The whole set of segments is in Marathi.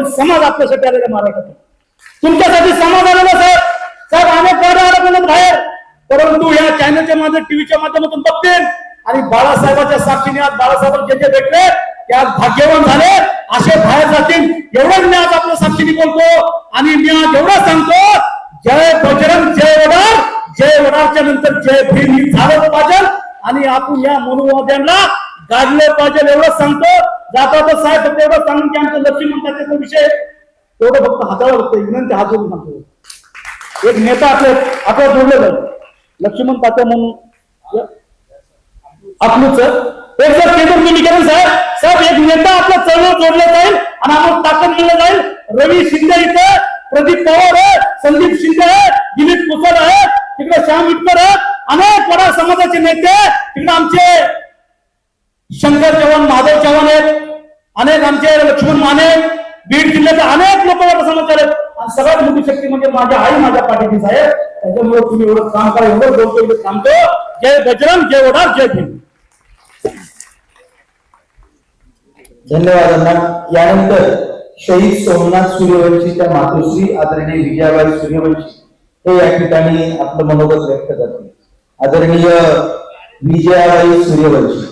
पण समाज आपल्यासाठी आलेला महाराष्ट्रात, तुमच्यासाठी समाज आलेला साहेब. साहेब अनेक गाड्या आल्या बाहेर, परंतु या चॅनलच्या माध्यमातून टीव्हीच्या माध्यमातून बघतील आणि बाळासाहेबांच्या साक्षीने आज बाळासाहेब जे भेटले ते आज भाग्यवान झाले, असे बाहेर जातील. एवढंच मी आज आपल्या साक्षीने बोलतो आणि मी आज एवढं सांगतो, जय बजरंग जय वडार, जय वडारच्या नंतर जय भीम ही झालं पाहिजे आणि आपण या मनोवाद्यांना गाडले पाहिजे एवढंच सांगतो. जाता तर साहेब फक्त एवढं सांगून की आमचं लक्ष्मी म्हणतात विषय तेवढं फक्त हाताला बघतो, विनंती हात जोडून सांगतो. एक नेता आपल्या जोडलेलं आहे लक्ष्मण तात्या म्हणून आपलूच एक जर केंद्र निमीकरण साहेब एक नेता आपल्या चळवळ जोडले जाईल आणि आम्हाला ताकद दिलं जाईल. रवी शिंदे इथे, प्रदीप पवार आहे, संदीप शिंदे आहे, दिलीप कुसळ आहे, तिकडे श्याम इटकर आहे, अनेक वडार समाजाचे नेते, तिकडे आमचे शंकर चव्हाण, महादेव चव्हाण आहेत, अनेक आमचे लक्ष्मण माने, बीड जिल्ह्याचे अनेक लोक वडार समाज आहेत. आणि सगळ्यात मोठी शक्ती म्हणजे माझ्या आई माझ्या पाठीची साहेब. त्याच्यामुळे तुम्ही एवढं काम करा, एवढं बोलतो एवढं सांगतो. जय बजरंग जय वडार जय भीम. धन्यवाद अण्णा. यानंतर शहीद सोमनाथ सूर्यवंशीच्या मातोश्री आदरणीय विजयाबाई सूर्यवंशी हे या ठिकाणी आपलं मनोगत व्यक्त करतील. आदरणीय विजयाबाई सूर्यवंशी.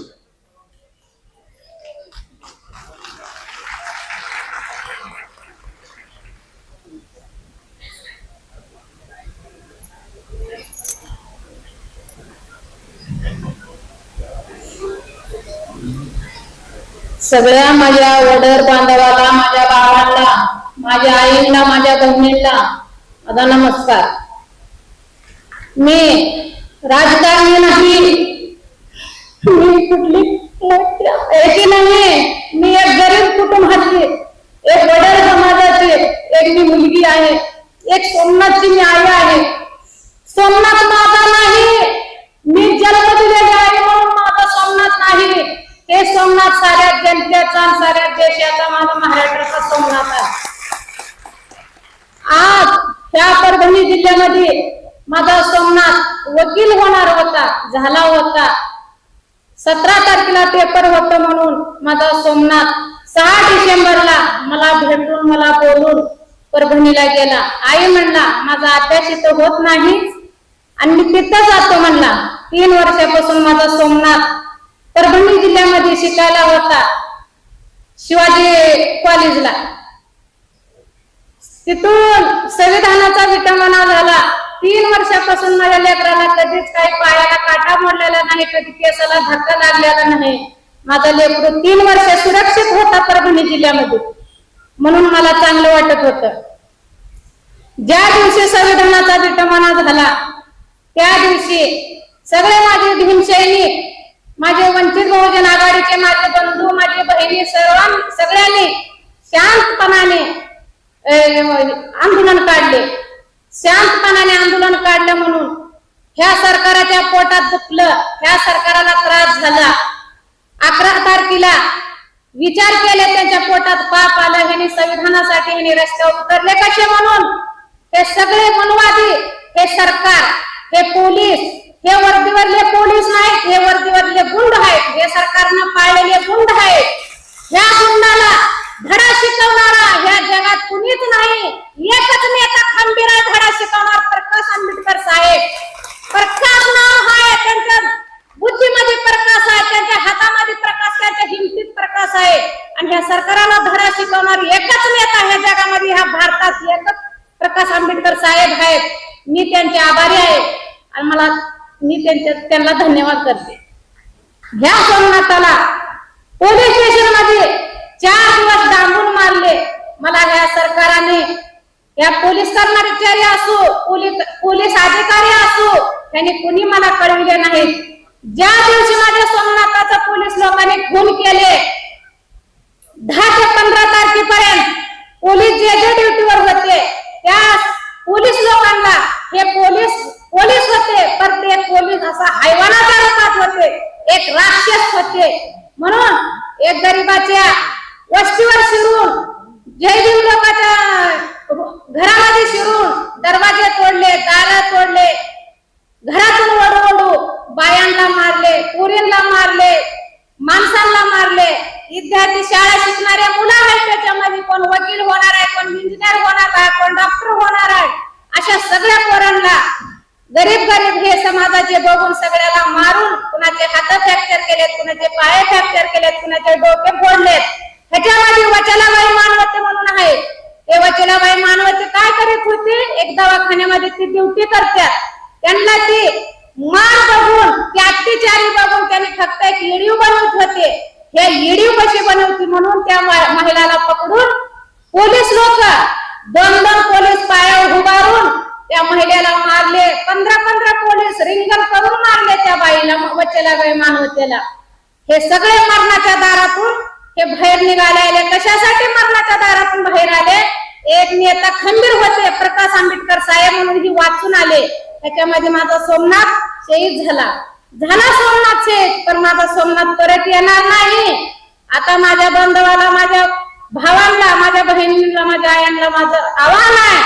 सगळ्या माझ्या वडर बांधवाला, माझ्या भावांना, माझ्या आईला, माझ्या बहिणींना माझा नमस्कार. मी राजकारणी नाही, मी कुठली याची नाही, मी एक गरीब कुटुंबाची, एक वडर समाजाची एक मी मुलगी आहे, एक सोमनाथची मी आई आहे. सोमनाथ माझा नाही, मी जन्म दिलेली आहे म्हणून माझा सोमनाथ नाही. हे सोमनाथ साऱ्या जनतेचा, साऱ्या देशाचा, माझा महाराष्ट्राचा सोमनाथ आहे. आज त्या परभणी जिल्ह्यामध्ये माझा सोमनाथ वकील होणार होता, झाला होता. 17 तारखेला पेपर होता म्हणून माझा सोमनाथ 6 डिसेंबरला मला भेटून मला बोलून परभणीला गेला. आई म्हणला माझा अभ्यास इथं होत नाही आणि मी तिथं जातो म्हणला. 3 वर्षापासून माझा सोमनाथ परभणी जिल्ह्यामध्ये शिकायला होता, शिवाजी कॉलेजला. तिथून संविधानाचा विटंबना झाला. 3 वर्षापासून माझ्या लेकराला कधीच काही पायाला काटा मोडलेला नाही, कधी केसाला धक्का लागलेला नाही. माझा लेकरू 3 वर्ष सुरक्षित होता परभणी जिल्ह्यामध्ये, म्हणून मला चांगलं वाटत होतं. ज्या दिवशी संविधानाचा विटंबना झाला त्या दिवशी सगळे माझे भीमसैनिक, माझे वंचित बहुजन आघाडीचे माझे बंधू, माझी बहिणी सगळ्यांनी शांतपणाने आंदोलन काढले. शांतपणाने आंदोलन काढलं म्हणून ह्या सरकाराच्या पोटात दुखलं, ह्या सरकाराला त्रास झाला. 11 तारखेला विचार केले, त्यांच्या पोटात पाप आलं, ह्यांनी संविधानासाठी ह्यांनी रस्त्यावर उतरले कसे म्हणून. हे सगळे मनवादी, हे सरकार, हे पोलीस, हे वर्दीवरले पोलीस नाहीत, हे वर्दीवरले गुंड आहेत, हे सरकारनं पाळलेले गुंड आहेत. ह्या गुंडाला धडा शिकवणारा ह्या जगात कुणीच नाही. एकच नेता खंबीर आहे धडा शिकवणार, प्रकाश आंबेडकर साहेब. प्रकाश नाव आहे, त्यांच्या बुद्धीमध्ये प्रकाश आहे, त्यांच्या हातामध्ये प्रकाश, त्यांच्या हिमतीत प्रकाश आहे. आणि ह्या सरकाराला धडा शिकवणार एकच नेता ह्या जगामध्ये, ह्या भारतात एकच प्रकाश आंबेडकर साहेब आहेत. मी त्यांचे आभारी आहे आणि मी त्यांना धन्यवाद करते. ह्या सोमनाथाला पोलीस स्टेशन मध्ये 4 दिवस डांबून मारले. मला ह्या सरकारने, या पोलीस कर्मचारी असो, पोलीस अधिकारी असो, त्यांनी कुणी मला कळविले नाहीत. ज्या दिवशी माझ्या सोमनाथाचा पोलीस लोकांनी खून केले, 10 ते 15 तारखेपर्यंत पोलीस जे ड्युटीवर होते त्या पोलीस लोकांना, हे पोलीस होते पण ते पोलीस असा हैवानाच्या रूपात होते, एक राक्षस होते. म्हणून एक गरीबाच्या वस्तीवर शिरून, जय भीम लोकांच्या घरामध्ये शिरून दरवाजे तोडले, दार तोडले, घरातून ओढू बायांना मारले, पोरींना मारले, माणसांना मारले. विद्यार्थी शाळा शिकणारे मुलं आहेत, त्याच्यामध्ये कोण वकील होणार आहे, कोण इंजिनियर होणार आहे, कोण डॉक्टर होणार आहे. अशा सगळ्या पोरांना गरीब हे समाजाचे बघून सगळ्याला मारून कुणाचे हात फ्रॅक्चर केलेत, कुणाचे पाय फ्रॅक्चर केलेत, कुणाचे डोके फोडलेत. ह्याच्यामध्ये वचलाबाई मानवते म्हणून आहे. ते वचलाबाई मानवते काय करीत होती, एक दवाखान्यामध्ये ती ड्युटी करतात. त्यांना ती मान बघून, ती अत्याचारी बघून त्यांनी फक्त एक व्हिडिओ बनवत होते. हे व्हिडिओ कशी बनवती म्हणून त्या महिलाला पकडून पोलीस लोक 2 पोलीस पायावर उभारून त्या महिलेला मारले. 15 पोलीस रिंगण करून मारले त्या बाईला, वचलाबाई मानवतेला. हे सगळे मरणाच्या दारातून हे बाहेर निघाले. कशासाठी मरणाच्या दारातून बाहेर आले? एक नेता खंबीर होते, प्रकाश आंबेडकर साहेब म्हणून ही वाचून आले. त्याच्यामध्ये माझा सोमनाथ शहीद झाला सोमनाथ शहीद, पण माझा सोमनाथ परत येणार नाही. आता माझ्या बांधवाला, माझ्या भावांना, माझ्या बहिणीला, माझ्या आयांना माझं आव्हान आहे.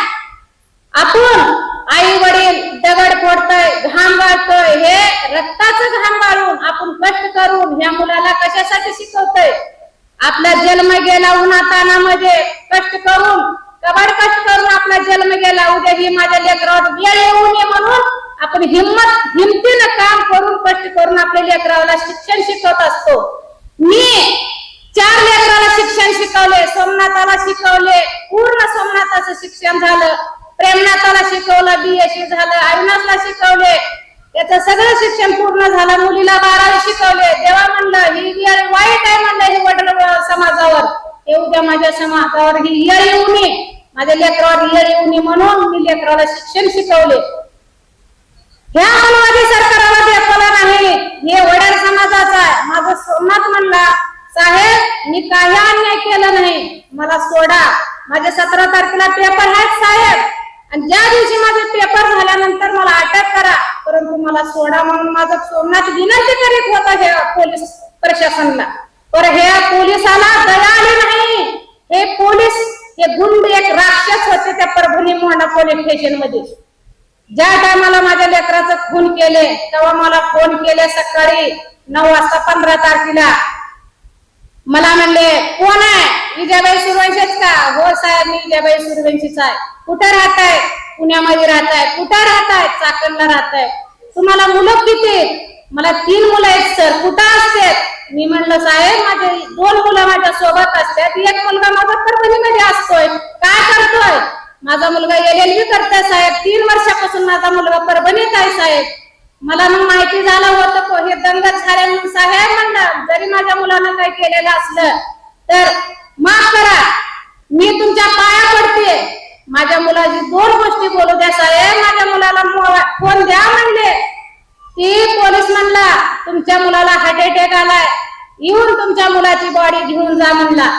आपण आई वडील दगड फोडतोय, घाम गाळतोय, हे रक्ताचं घाम गाळून आपण कष्ट करून ह्या मुलाला कशासाठी शिकवतोय? आपला जन्म गेला उन्हातानामध्ये कष्ट करून, कबाड कष्ट करून आपला जन्म गेला. उद्या ही माझ्या लेकरावर वेळ येऊ नये म्हणून आपण हिमतीनं काम करून कष्ट करून आपल्या लेकराला शिक्षण शिकवत असतो. मी 4 लेकराला शिक्षण शिकवले, सोमनाथाला शिकवले, पूर्ण सोमनाथाचं शिक्षण झालं. प्रेमनाथाला शिकवलं, BSc झालं. अविनाशला शिकवले, त्याचं सगळं शिक्षण पूर्ण झालं. मुलीला 12वी शिकवले. तेव्हा म्हणलं ही वेळ वाईट आहे, म्हणलं हे वडील समाजावर, हे उद्या माझ्या समाजावर ही येळ येऊ नये, माझ्या लेकरावर येळ येऊ नये म्हणून मी लेकराला शिक्षण शिकवले. ह्या मानवादी सरकाराला देखवला नाही, हे वडील समाजाचा आहे. माझा सोमनाथ म्हणला, साहेब मी काही अन्याय केला नाही, मला सोडा. माझे 17 तारखेला पेपर आहेत साहेब, आणि ज्या दिवशी माझे पेपर झाल्यानंतर मला अटक करा, परंतु मला सोडा म्हणून माझा सोमनाथ विनंती करीत होता हे पोलीस प्रशासनाला. पर हे पोलिसाला दया आली नाही. हे पोलीस, हे गुंड एक राक्षस होते त्या परभणी मोंढा पोलीस स्टेशन मध्ये. ज्या टायमाला माझ्या लेकराचं खून केले तेव्हा मला फोन केले सकाळी 9 वाजता 15 तारखेला. मला म्हणले कोण आहे? विजयाबाई सूर्यवंशीच का? हो साहेब मी विजयाबाई सूर्यवंशीच आहे. कुठे राहताय? पुण्यामध्ये राहताय. कुठे राहताय? चाकणला राहताय. तुम्हाला मुलं किती? मला 3 मुलं आहेत सर. कुठं असतात? मी म्हणलं साहेब माझे 2 मुलं माझ्या सोबत असतात, एक मुलगा माझा परभणीमध्ये असतोय. काय करतोय? माझा मुलगा LLB करतोय साहेब. 3 वर्षापासून माझा मुलगा परभणीत आहे साहेब. मला मग माहिती झालं होतं हे दंगत झाले म्हणून साहेब म्हणलं जरी माझ्या मुलानं काही केलेलं असलं तर माफ करा, मी तुमच्या पाया पडते. माझ्या मुलाची 2 गोष्टी बोलू द्या साहेब. माझ्या मुलाला फोन द्या म्हणले. ती पोलीस म्हणला तुमच्या मुलाला हार्ट अटॅक आलाय, येऊन तुमच्या मुलाची बॉडी घेऊन जा म्हणला.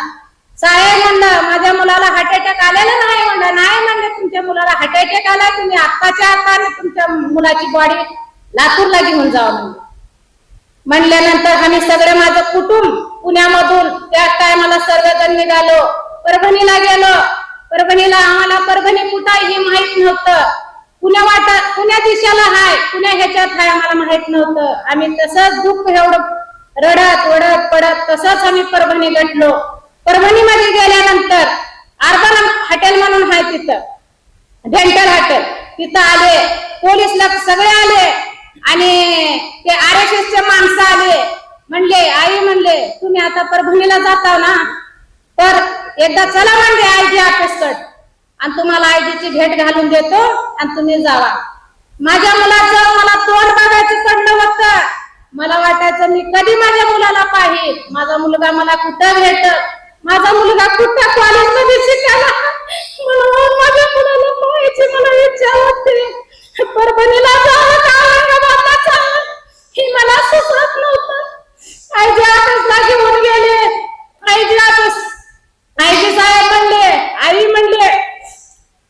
साहेब म्हणलं माझ्या मुलाला हार्ट अटॅक आलेला नाही. म्हणलं नाही म्हणले तुमच्या मुलाला हार्ट अटॅक आलाय, तुम्ही आत्ताच्या आत्ताने तुमच्या मुलाची बॉडी लातूरला घेऊन जावं म्हणलं. म्हणल्यानंतर आम्ही सगळे माझं कुटुंब पुण्यामधून त्या टायमाला सर्वजण निघालो, परभणीला गेलो. परभणीला आम्हाला परभणी कुठं आहे हे माहित नव्हतं. पुण्या दिशेला हाय, पुण्या ह्याच्यात हाय आम्हाला माहित नव्हतं. आम्ही तसंच दुःख एवढं रडत वडत पडत तसंच आम्ही परभणी गाठलो. परभणीमध्ये गेल्यानंतर अर्बन हॉटेल म्हणून आहे तिथं, डेंटल हॉटेल, तिथं आले पोलीस लोक सगळे आले आणि ते RSS चे माणसं आले. म्हणले आई म्हणले तुम्ही आता परभणीला जाता ना, तर एकदा चला म्हणले IG ऑफिसकडे आणि तुम्हाला IG ची भेट घालून देतो आणि तुम्ही जावा. माझ्या मुलाचं मला तोंड बघायचं पडलं होतं. मला वाटायचं मी कधी माझ्या मुलाला पाहिजे, माझा मुलगा मला कुठं भेटत, माझा मुलगा कुठं कॉलेजमध्ये शिकायला, म्हणून माझ्या मुलाला पाहायची मला इच्छा होती. परभणीला जावं का औरंगाबादला जावं हे मला सुचत नव्हतं. IG ऑफिसला घेऊन गेले. IG साहेब म्हणले, आई म्हणले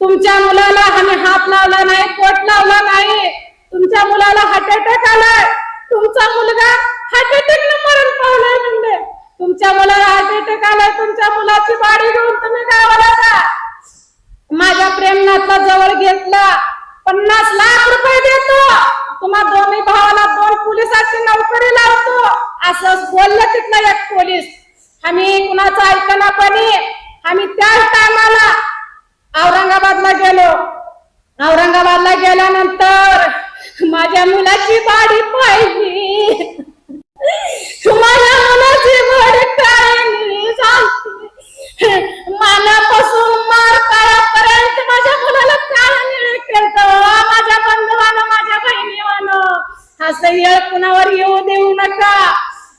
तुमच्या मुलाला आम्ही हात लावला नाही, पोट लावला नाही, तुमच्या मुलाला हार्ट अटॅक आलाय, तुमचा मुलगा हार्ट अटॅक न मरण पावलाय. म्हणले तुमच्या मुलाला हार्ट अटॅक आलाय, तुमच्या मुलाची बाडी घेऊन तुम्ही गावाला जा. माझ्या प्रेमनाथला जवळ घेतला, 50 लाख रुपये देतो, तुम्हा दोन्ही भावाला 2 पोलिसाची नोकरी लावतो असं बोललं तिथला एक पोलीस. आम्ही कुणाचं ऐकना पणी आम्ही त्याच टायमाला औरंगाबादला गेलो. औरंगाबादला गेल्यानंतर माझ्या मुलाची बाडी पाहिली. माझ्या मुलाची बाडी काय सांगते, मानापासून मार पायापर्यंत माझ्या मुलाला काय निळ केलं. माझ्या बंधवानं, माझ्या बहिणीवानं असं येळ कुणावर येऊ देऊ नका.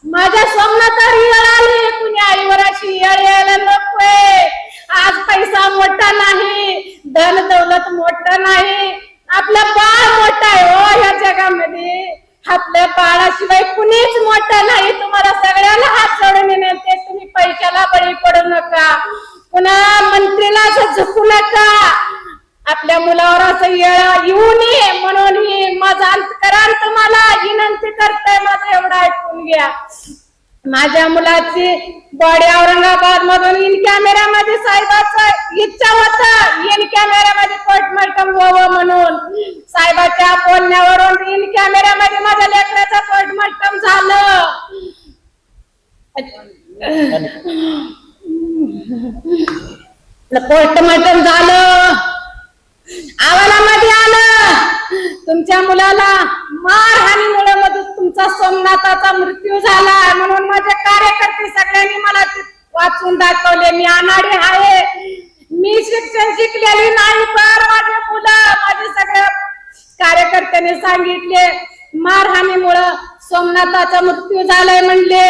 माझ्या स्वप्नात येळ आली, कुणी आईवर अशी येळ यायला नकोय. आज पैसा मोठा नाही, धन दौलत मोठं नाही, आपलं बाळ मोठं आहे हो या जगामध्ये. आपल्या बाळाशिवाय कुणीच मोठं नाही. तुम्हाला सगळ्याला हात जोडून नेते, तुम्ही पैशाला बळी पडू नका, पुन्हा मंत्रीला असं झुकू नका. आपल्या मुलावर असं येऊ नये म्हणून ही माझा अंतकरण तुम्हाला विनंती करते. माझं एवढं ऐकून घ्या. माझ्या मुलाची बॉडी औरंगाबाद मधून इन कॅमेऱ्यामध्ये साहेबाचं इच्छा होता, इन कॅमेऱ्यामध्ये पोस्टमॉर्टम व्हावं म्हणून. साहेबाच्या बोलण्यावरून इन कॅमेऱ्यामध्ये माझ्या लेकराचं पोस्टमॉर्टम झालं. पोस्टमॉर्टम झालं, अहवालामध्ये आलं तुमच्या मुलाला मारहाणीमुळे तुमचा सोमनाथाचा मृत्यू झाला. म्हणून माझे कार्यकर्ते सगळ्यांनी मला वाचून दाखवले. मी अनाडी आहे, मी शिक्षण शिकलेली नाही, पण माझे मुलं, माझे सगळ्या कार्यकर्त्यांनी सांगितले मारहाणीमुळे सोमनाथाचा मृत्यू झालाय म्हणले.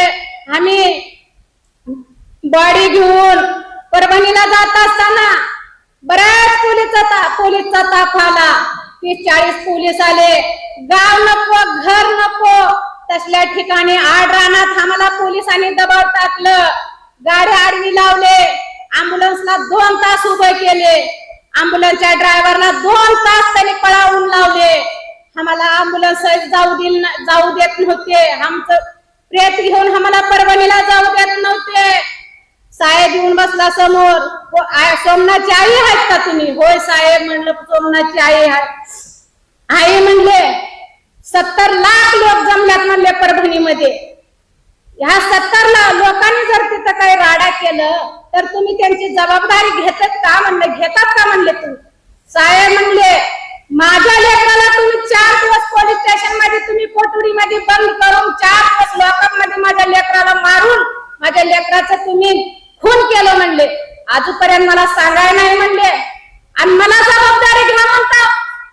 आम्ही बॉडी घेऊन परभणीला जात असताना बऱ्याच पोलीसचा ताफ आला. 30-40 पोलीस आले. गाव नको, घर नको, तसल्या ठिकाणी आड रानात आम्हाला पोलिसांनी दबाव टाकलं. गाडी आडवी लावले, अँब्युलन्सला 2 तास उभे केले. अँब्युलन्सच्या ड्रायव्हरला 2 तास त्यांनी पळावून लावले. आम्हाला अँब्युलन्स जाऊ देत नव्हते. आमचं प्रेत घेऊन आम्हाला परभणीला जाऊ देत नव्हते. साहेब येऊन बसला समोर. सोमनाथची आई आहेत का तुम्ही? होय साहेब म्हणलं, सोमनाथची आई आहे. आई म्हणले 70 लाख लोक जमल्यात म्हणले परभणीमध्ये. ह्या 70 लोकांनी जर तिथं काही राडा केलं तर तुम्ही त्यांची जबाबदारी घेतात का म्हणले? घेतात का म्हणले तुम्ही? साहेब म्हणले माझ्या लेकराला तुम्ही 4 दिवस पोलीस स्टेशन मध्ये तुम्ही कोठडीमध्ये बंद करून 4 दिवस लॉकअप मध्ये माझ्या लेकराला मारून माझ्या लेकराचं तुम्ही खून केलं म्हणले. आजपर्यंत मला सांगाय नाही म्हणले, आणि मला जबाबदारी घ्या म्हणता.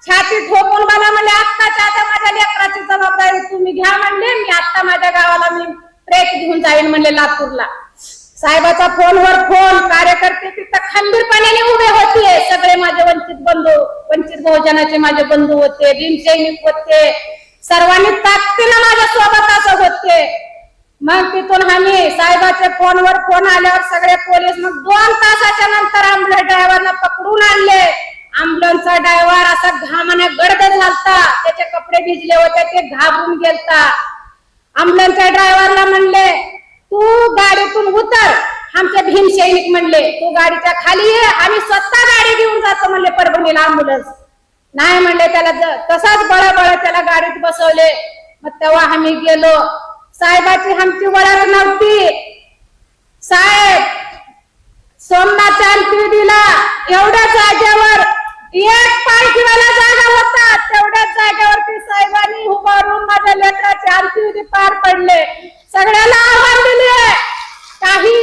छाती ठोकून मला म्हणले आत्ताच्या आता माझ्या लेकराची जबाबदारी तुम्ही घ्या म्हणले. मी आता माझ्या गावाला मी प्रेत घेऊन जाईन म्हणले लातूरला. साहेबाचा फोनवर फोन. कार्यकर्ते तिथं खंबीरपणे उभे होते. सगळे माझे वंचित बंधू, वंचित बहुजनाचे माझे बंधू होते, भीमसैनिक होते. सर्वांनी ताकदीनं माझ्या सोबत असं होते. मग तिथून आम्ही साहेबाच्या फोनवर फोन आल्यावर सगळे पोलीस मग 2 तासाच्या नंतर अँब्युलन्स ड्रायव्हरला पकडून आणले. अँब्युलन्सचा ड्रायव्हर असा घामाने गर्द झालता, त्याचे कपडे भिजले होते, ते घाबरून गेलता. अँब्युलन्सच्या ड्रायव्हरला म्हणले तू गाडीतून उतर. आमचे भीमसैनिक म्हणले तू गाडीच्या खाली ये, आम्ही स्वतः गाडी घेऊन जातो म्हणले परभणीला अँब्युलन्स. नाही म्हणले, त्याला तसाच बळबळ त्याला गाडीत बसवले. मग तेव्हा आम्ही गेलो. साहेबाची आमची ओळख नव्हती. साहेब सोमनाथच्या अंत्यविधीला एवढ्या जागेवर एक पाय ठेवायला जागा होता, तेवढ्याच जागेवरती साहेबांनी उभारून माझ्या लेकराचे अंत्यविधी पार पडले. सगळ्याला आव्हान दिले, काही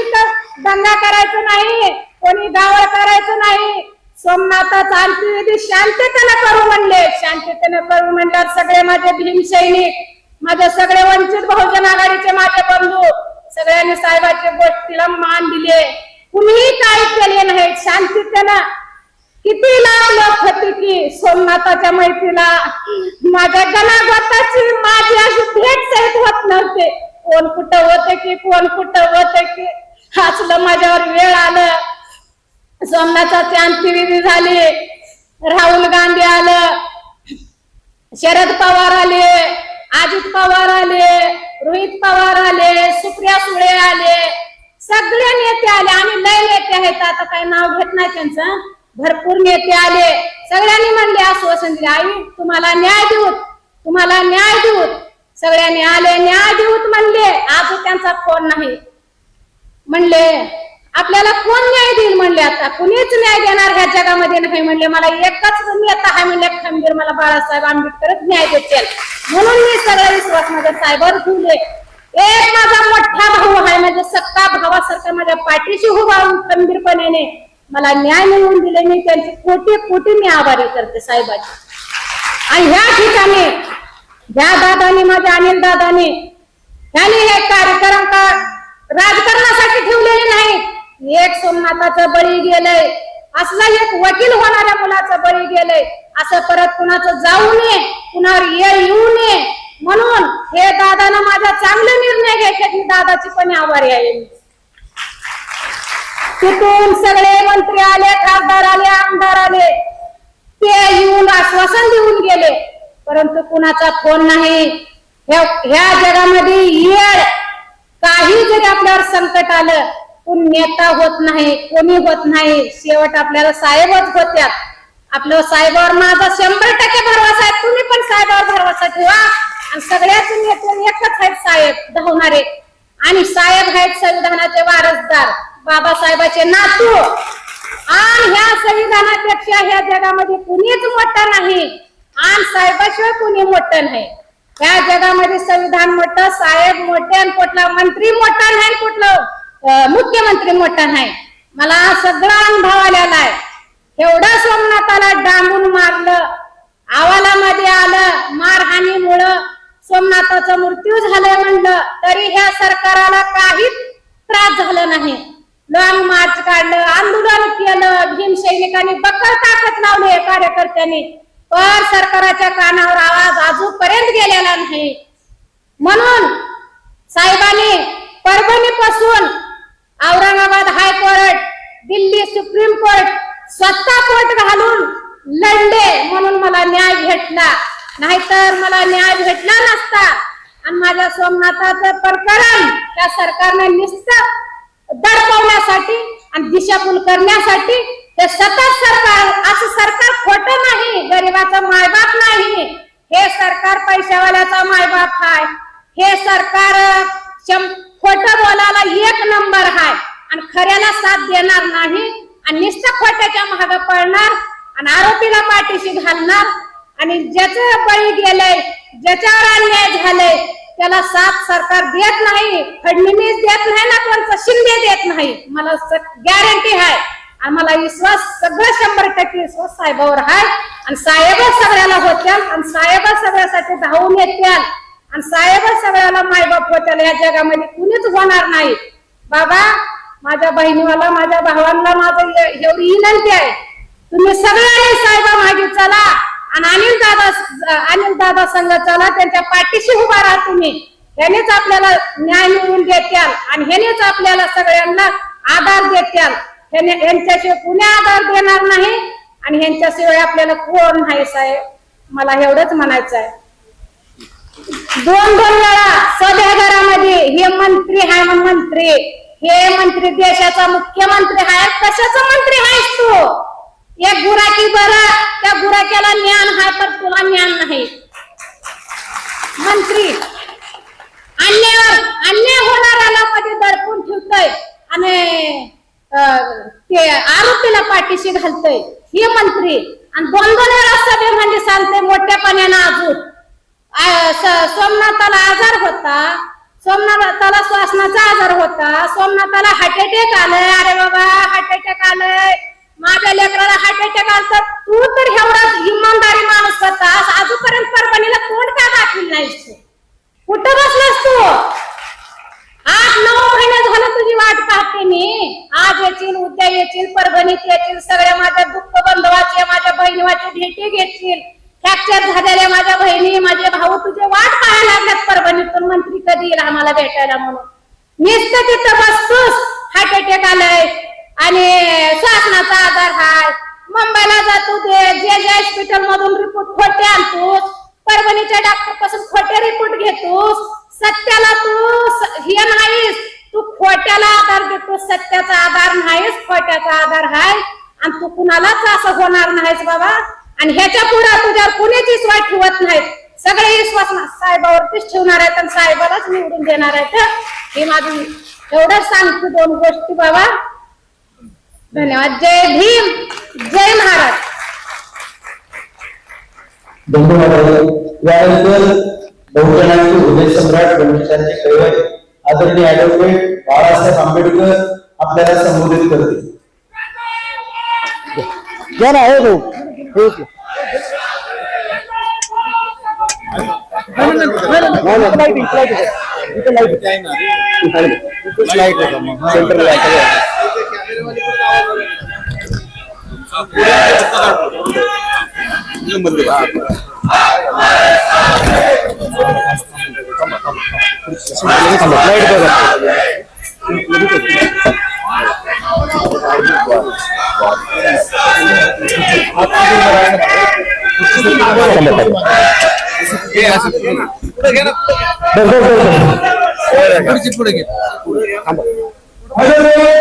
दंगा करायचं नाही, कोणी गावळ करायचं नाही. सोमनाथाचा अंत्यविधी शांततेने करू म्हणले. शांततेने करू म्हणल्यावर सगळे माझे भीमसैनिक, माझे सगळे वंचित बहुजन आघाडीचे माझे बंधू सगळ्यांनी साहेबाच्या गोष्टीला मान दिले. कुणीही काही केले नाही. शांततेनं किती लाख लोक होते की सोमनाथाच्या मैत्रीला माझ्या गणागोताची माझी अशी भेट सहित होत नव्हते. कोण कुठं होते की कोण कुठं होते की असलं माझ्यावर वेळ आलं. सोमनाथाची अंत्यविधी झाली. राहुल गांधी आलं, शरद पवार आले, अजित पवार आले, रोहित पवार आले, सुप्रिया सुळे आले, सगळे नेते आले. आम्ही लय नेते आहेत, आता काही नाव घेत नाही त्यांचं. भरपूर नेते आले. सगळ्यांनी म्हणले आश्वासन दिले आई तुम्हाला न्याय देऊ, तुम्हाला न्याय देऊ. सगळ्यांनी आले, न्याय देऊत म्हणले. आज त्यांचा फोन नाही. म्हणले आपल्याला कोण न्याय देईल म्हणले, आता कुणीच न्याय देणार ह्या जगामध्ये नाही म्हणले, मला एकच नेता आहे म्हणले खंबीर, मला बाळासाहेब आंबेडकरच न्याय देतील. म्हणून मी सगळ्या विश्वास माझ्या साहेबांवर ठेवले. एक माझा मोठा भाऊ आहे, म्हणजे सक्का भावासारखा माझ्या पाठीशी उभा राहून खंबीरपणे मला न्याय मिळवून दिले. मी त्यांची कोटी कोटी मी आभारी करते साहेबांची. आणि ह्या ठिकाणी ह्या दादानी, माझ्या अनिल दादानी, त्यांनी हे कार्यक्रम का राजकारणासाठी ठेवलेले नाहीत. एक सोमनाथाचं बळी गेलंय, असला एक वकील होणाऱ्या मुलाचं बळी गेलंय, असं परत कुणाचं जाऊ नये, कुणावर येऊ नये, म्हणून हे दादानं माझा चांगले निर्णय घेतले. मी दादाची पण आभारी आहे. तिथून सगळे मंत्री आले, खासदार आले, आमदार आले, ते येऊन आश्वासन देऊन गेले, परंतु कुणाचा फोन नाही. ह्या जगामध्ये येळ काही जरी आपल्यावर संकट आलं, कोण नेता होत नाही, कोणी होत नाही, शेवट आपल्याला साहेबच होत्यात. आपलं साहेबावर माझा 100% भरवसा आहे. तुम्ही पण साहेबावर भरवसा ठेवा. आणि सगळ्याच नेते एकच आहेत साहेब धावणारे, आणि साहेब आहेत संविधानाचे वारसदार, बाबासाहेबाचे नातू. आणि ह्या संविधानापेक्षा ह्या जगामध्ये कुणीच मोठं नाही, आणि साहेबाशिवाय कुणी मोठं नाही. ह्या जगामध्ये संविधान मोठं, साहेब मोठे, आणि कुठला मंत्री मोठा नाही, कुठलं मुख्यमंत्री मोठा नाही. मला सगळा अनुभव आलेला आहे. एवढं सोमनाथाला डांबून मारलं, अहवालामध्ये आलं, मारहाणीमुळं सोमनाथाचा मृत्यू झालाय म्हणलं, तरी ह्या सरकाराला काहीच त्रास झाला नाही. लॉंग मार्च काढलं, आंदोलन केलं, भीम सैनिकांनी बक्कळ ताकद लावले कार्यकर्त्यांनी, पण सरकाराच्या कानावर आवाज अजूनपर्यंत गेलेला नाही. म्हणून साहेबांनी परभणी पासून Aurangabad high court, Delhi supreme court स्वतः कोर्ट घालून लढले, म्हणून मला न्याय भेटला, नाहीतर मला न्याय भेटला नसता. आणि माझ्या सोमनाथाचं प्रकरण त्या सरकारने नुसतं दडपवण्यासाठी आणि दिशाभूल करण्यासाठी हे सतत सरकार, असं सरकार खोटं नाही, गरिबाचा मायबाप नाही. हे सरकार पैशावाल्याचा मायबाप आहे. हे सरकार खोटं बोलायला 1 नंबर आहे, आणि खऱ्याला साथ देणार नाही, आणि नुसतं खोट्याच्या मागे पळणार, आणि आरोपीला पाठीशी घालणार, आणि ज्याचं बळी गेलंय, ज्याच्यावर अन्याय झालंय, त्याला साथ सरकार देत नाही. फडणवीस देत नाही ना, कोणतं शिंदे देत नाही. मला गॅरंटी आहे, आम्हाला विश्वास, सगळं 100% विश्वास साहेबावर आहे. आणि साहेबच सगळ्याला होत्याल, आणि साहेबच सगळ्यासाठी धावून येत्याल, आणि साहेबच सगळ्याला मायबाप होत्याल. या जगामध्ये कुणीच होणार नाही. बाबा, माझ्या बहिणीवाला, माझ्या भावांना माझं एवढी विनंती आहे, तुम्ही सगळ्यांनी साहेबा मागे चला, आणि अनिल दादा संघ चला, त्यांच्या पाठीशी उभा राहा तुम्ही. ह्यानेच आपल्याला न्याय मिळवून देत्याल, आणि ह्यानेच आपल्याला सगळ्यांना आधार देत्याल. ह्यांच्याशिवाय कुणी आधार देणार नाही, आणि ह्यांच्याशिवाय आपल्याला कोण नाही साहेब. मला एवढंच म्हणायचं आहे. 2-2 वेळा सभागृहामध्ये हे मंत्री आहे, मंत्री, हे मंत्री देशाचा मुख्यमंत्री आहे. कशाचा मंत्री आहेस तू? एक गुराकी बरा, त्या गुराक्याला ज्ञान आहे, पण तुला ज्ञान नाही. मंत्री अन्याय होणाऱ्याला मध्ये दडपून ठेवतोय, आणि ते आरोपीला पाठीशी घालतोय, हे मंत्री. आणि 2-2 वेळा सभेमध्ये सांगते मोठ्यापणानं. अजून सोमनाथाला आजार होता, सोमनाथाला श्वासनाचा आजार होता, सोमनाथाला हार्ट अटॅक आलाय. अरे बाबा, हार्ट अटॅक आलाय, माझ्या लेकराला हार्ट अटॅक आला, तर तू तर एवढा इमानदारी माणूस होता, अजूनपर्यंत परभणीला तोंड का दाखविल नाहीस तू? कुठं बसलास तू? 8-9 महिने झालं तुझी वाट पाहते मी. आज येतील, उद्या येतील, परभणीत येतील, सगळ्या माझ्या दुःख बंधवाचे, माझ्या बहिणीवाचे भेटी घेतील. फ्रॅक्चर झालेल्या माझ्या बहिणी, माझे भाऊ तुझे वाट पाहायला लागल्यात परभणीतून, मंत्री कधी येईल आम्हाला भेटायला म्हणून. नुसतं तिथं बसतोस, हार्ट अटॅक आलाय आणि श्वासनाचा आजार हाय. मुंबईला जातो, जे हॉस्पिटल मधून रिपोर्ट खोटे आणतोस, परभणीच्या डॉक्टर पासून खोटे रिपोर्ट घेतोस. सत्याला तू हे नाहीस, तू खोट्याला आधार देतोस, सत्याचा आधार नाहीस, खोट्याचा आधार हाय. आणि तू कुणालाच असं होणार नाहीस बाबा. आणि ह्याच्या पुढे तुझ्यावर कुणीच विश्वास ठेवत नाहीत, सगळे विश्वास साहेबावरतीच ठेवणार आहेत, आणि साहेबालाच निवडून देणार आहेत. ही माझी एवढंच सांगतो दोन गोष्टी बाबा. धन्यवाद. जय भीम, जय महाराष्ट्र. धन्यवाद. यानंतर बहुजनांचे हृदय सम्राट गणेशांचे कैवारी आदरणीय ऍडव्होकेट बाळासाहेब आंबेडकर आपल्याला संबोधित करतील.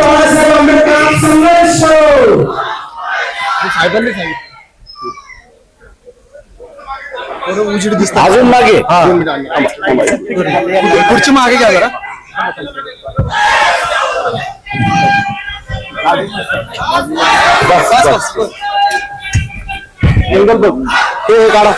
बाळासाहेब आंबेडकर संघर्ष. अजून मागे खुर्ची मागे घ्या जरा. बस बस. हे काढा.